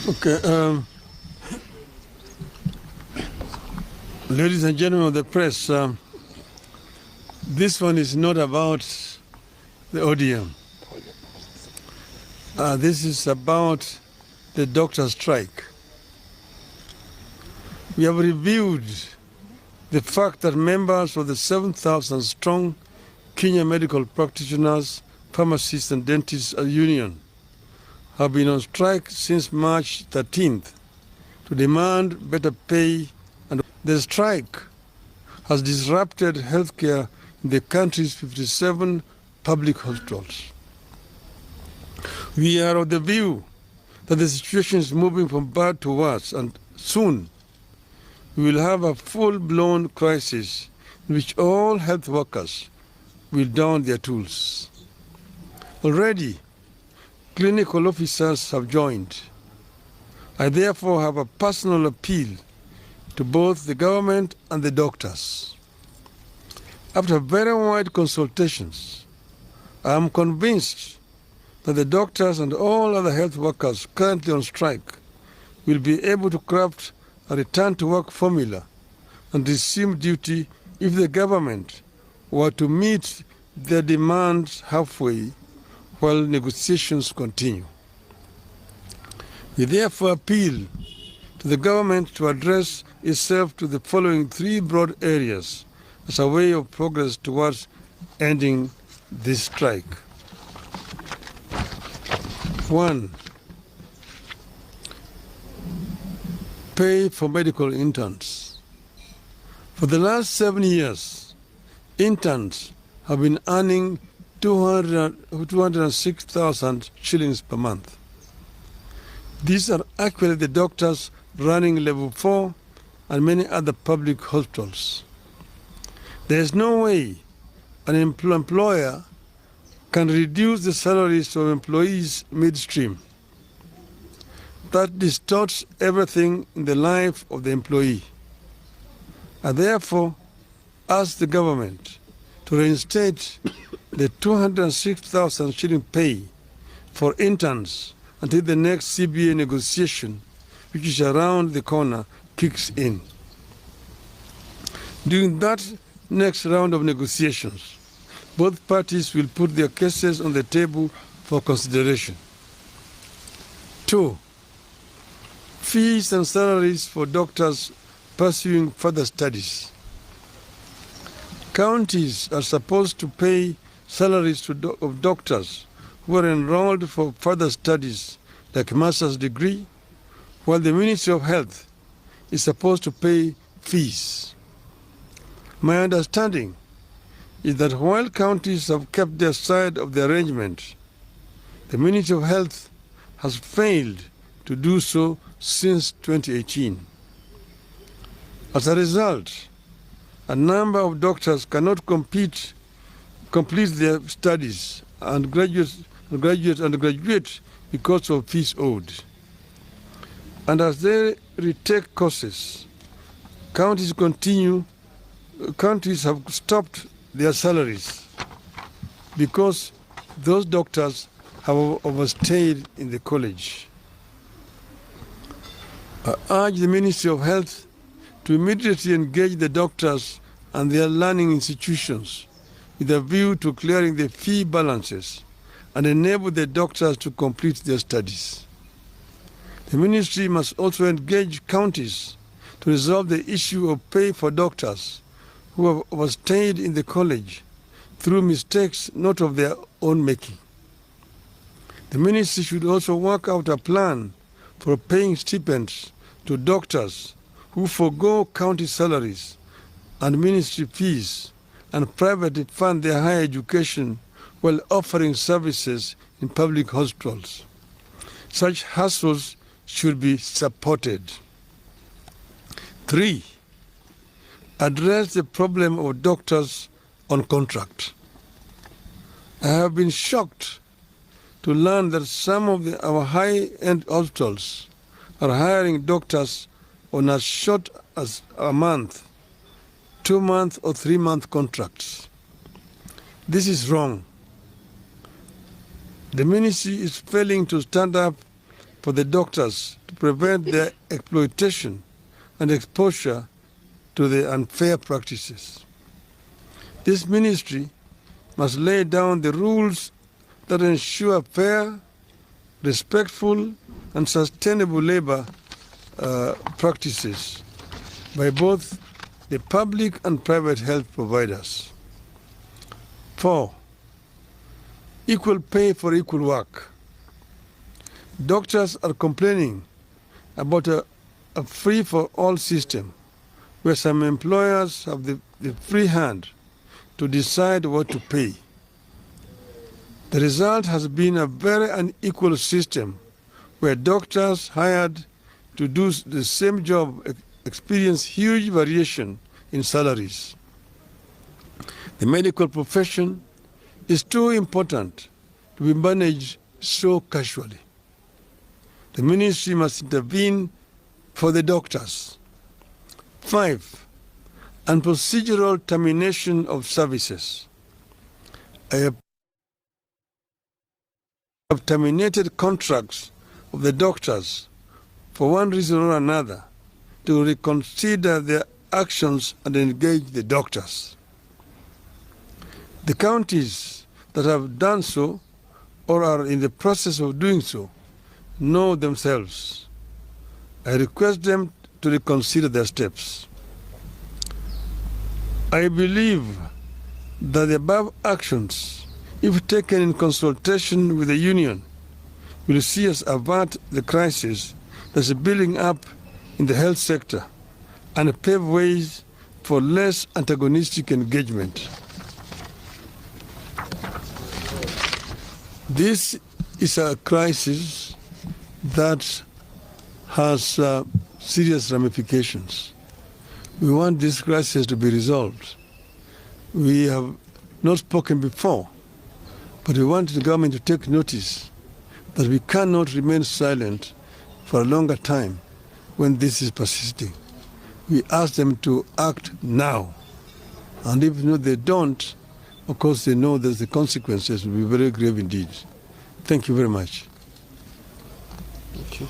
Okay. Ladies and gentlemen of the press, this one is not about the ODM. This is about the doctor strike. We have reviewed the fact that members of the 7,000 strong Kenya Medical Practitioners, Pharmacists and Dentists Union have been on strike since March 13th to demand better pay, and the strike has disrupted healthcare in the country's 57 public hospitals. We are of the view that the situation is moving from bad to worse, and soon we will have a full-blown crisis in which all health workers will down their tools. Already, clinical officers have joined. I therefore have a personal appeal to both the government and the doctors. After very wide consultations, I am convinced that the doctors and all other health workers currently on strike will be able to craft a return-to-work formula and resume duty if the government were to meet their demands halfway while negotiations continue. We therefore appeal to the government to address itself to the following three broad areas as a way of progress towards ending this strike. 1. Pay for medical interns. For the last 7 years, interns have been earning 206,000 shillings per month. These are actually the doctors running level 4 and many other public hospitals. There is no way an employer can reduce the salaries of employees midstream. That distorts everything in the life of the employee. I therefore ask the government to reinstate the 206,000 shilling pay for interns until the next CBA negotiation, which is around the corner, kicks in. During that next round of negotiations, both parties will put their cases on the table for consideration. 2. Fees and salaries for doctors pursuing further studies. Counties are supposed to pay salaries of doctors who are enrolled for further studies like master's degree, while the Ministry of Health is supposed to pay fees. My understanding is that while counties have kept their side of the arrangement, the Ministry of Health has failed to do so since 2018. As a result, a number of doctors cannot complete their studies and graduate because of fees owed. And as they retake courses, counties have stopped their salaries because those doctors have overstayed in the college. I urge the Ministry of Health to immediately engage the doctors and their learning institutions with a view to clearing the fee balances and enable the doctors to complete their studies. The ministry must also engage counties to resolve the issue of pay for doctors who have overstayed in the college through mistakes not of their own making. The ministry should also work out a plan for paying stipends to doctors who forego county salaries and ministry fees and privately fund their higher education while offering services in public hospitals. Such hustles should be supported. 3. Address the problem of doctors on contract. I have been shocked to learn that some of our high-end hospitals are hiring doctors on as short as a month, 2-month or 3-month contracts. This is wrong. The ministry is failing to stand up for the doctors to prevent their exploitation and exposure to the unfair practices. This ministry must lay down the rules that ensure fair, respectful, and sustainable labor practices by both the public and private health providers. 4. Equal pay for equal work. Doctors are complaining about a free-for-all system where some employers have the free hand to decide what to pay. The result has been a very unequal system where doctors hired to do the same job experience huge variation in salaries. The medical profession is too important to be managed so casually. The ministry must intervene for the doctors. 5. And procedural termination of services. I have terminated contracts of the doctors for one reason or another to reconsider their actions and engage the doctors. The counties that have done so or are in the process of doing so know themselves. I request them to reconsider their steps. I believe that the above actions, if taken in consultation with the union, will see us avert the crisis that's building up in the health sector and pave ways for less antagonistic engagement. This is a crisis that has serious ramifications. We want this crisis to be resolved. We have not spoken before, but we want the government to take notice that we cannot remain silent for a longer time when this is persisting. We ask them to act now. And if they don't, of course they know that the consequences will be very grave indeed. Thank you very much. Thank you.